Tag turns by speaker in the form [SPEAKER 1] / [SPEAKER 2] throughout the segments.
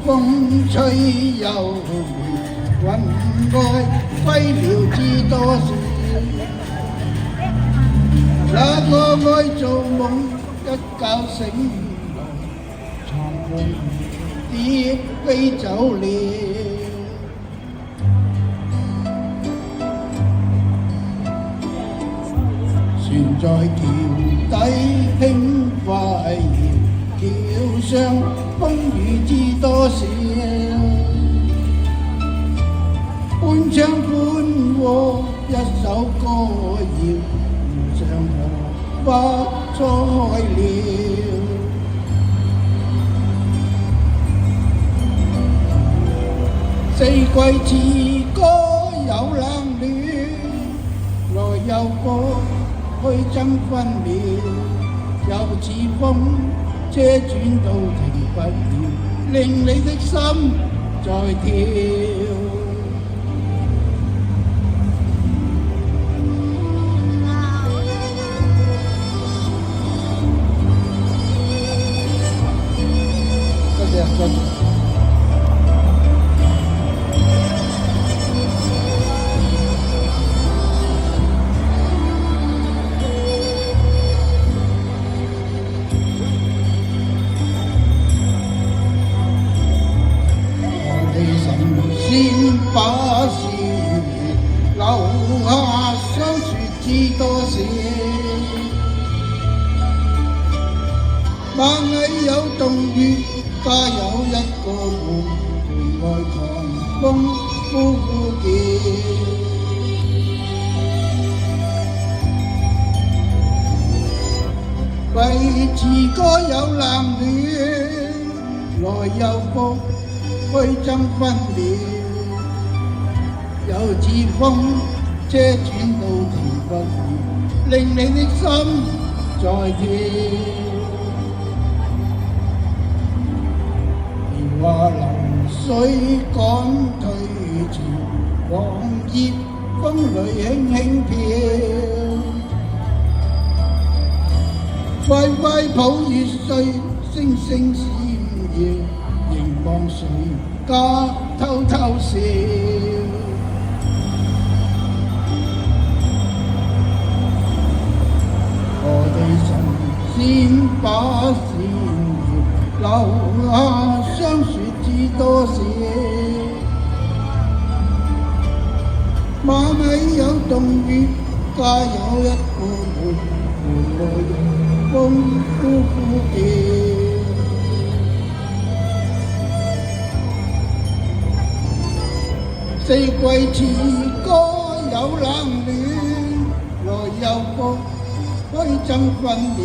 [SPEAKER 1] 風吹又雲外飛鳥知多少。那個愛做夢一覺醒來，長夢蝶飛走了。船在橋底輕快搖，橋上風雨知多少。半唱半和一首歌謠，湖上荷花開了。四季詞歌有冷暖，來又過去爭分秒，又似風車轉到停不了，令你的心在跳。多謝。先把事留下相說知多少。螞蟻有洞穴，家有一個門，門外狂風呼呼叫。為詞歌有冷暖，來又復去爭分秒，又似風車轉到停不了，令你的心在跳。如話流水趕退潮，黃葉風裏輕輕飄。快快抱月歲，星星閃耀，凝望誰家偷偷笑。我哋神仙把線搖，留下相說知多少。螞蟻有洞穴，家有一個門，門外陽風呼呼叫。四季詞歌有冷暖，來又復去爭分秒，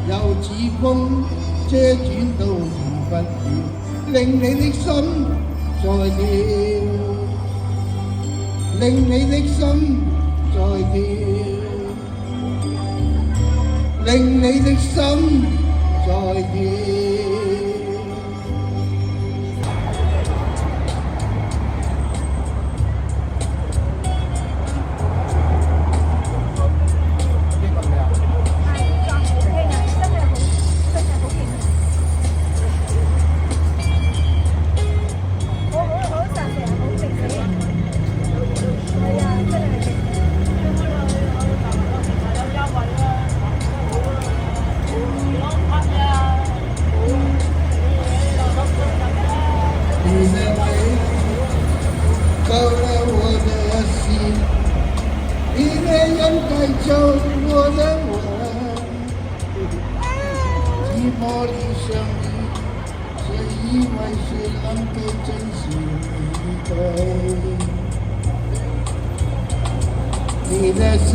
[SPEAKER 1] 又似風車轉到停不了，令你的心在跳，令你的心在跳，令你的心在跳。就我的吻，寂寞里相遇，谁以为谁能够珍惜你的？你的笑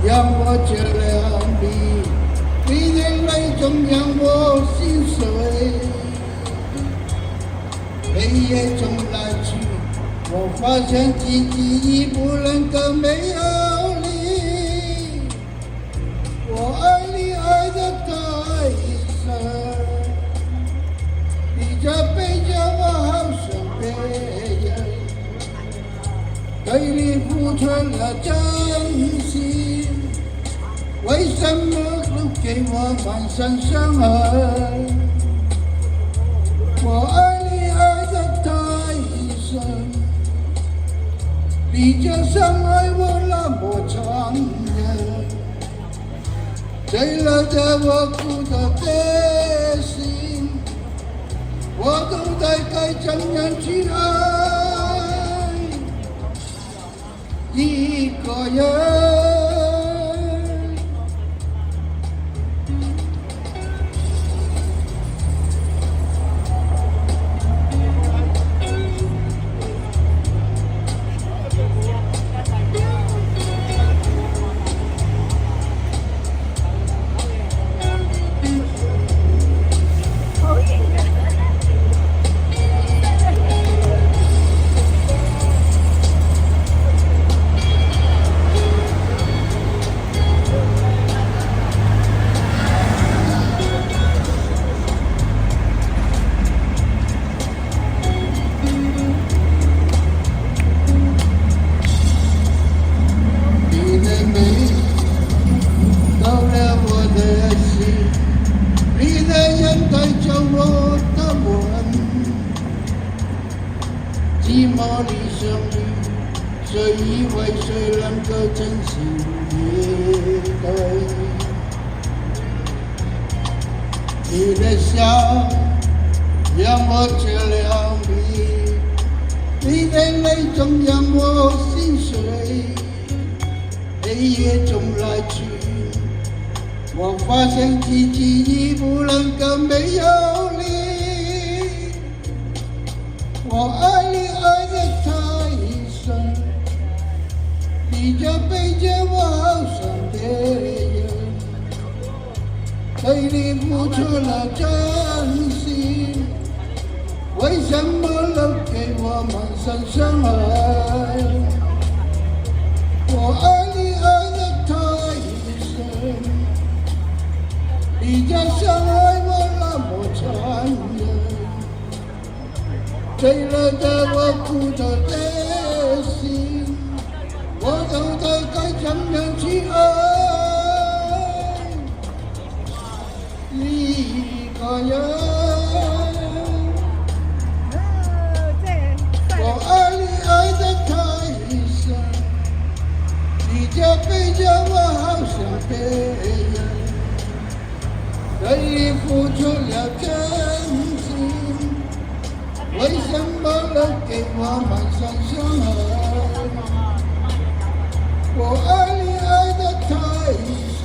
[SPEAKER 1] 让我觉亮丽，你的泪总让我心碎。黑夜中来去，我发现自己已不能够没有你。我爱你爱得太深，你这背着我好像别人，对你付出了真心，为什么都给我满身伤痕？我爱你爱得太深，你就像爱我那么残忍，醉了的我哭的心，我都在该怎样去爱一个人。寂寞里相遇，谁以为谁能够真心面对？你的笑让我着了迷，你的泪总让我心碎。黑夜中来去，我发现自己已不能够没有你。我爱你爱得太深，你就背着我好像别人，对你付出了真心，为什么能给我满身伤害？我爱你爱得太深，你就像爱我那么残忍。醉了的我哭着的心，我都在该怎样去爱一个人。我爱你爱得太深，你就背着我好像别人，对你付出了真心。为什么能给我满身伤害？我爱你爱得太深，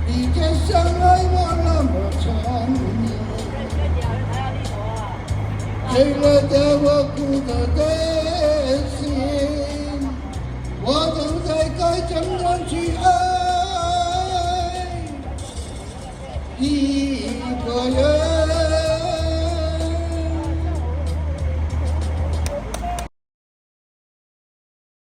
[SPEAKER 1] 你就像爱我那么残忍。醉了的我哭的心，我都在该怎样去爱。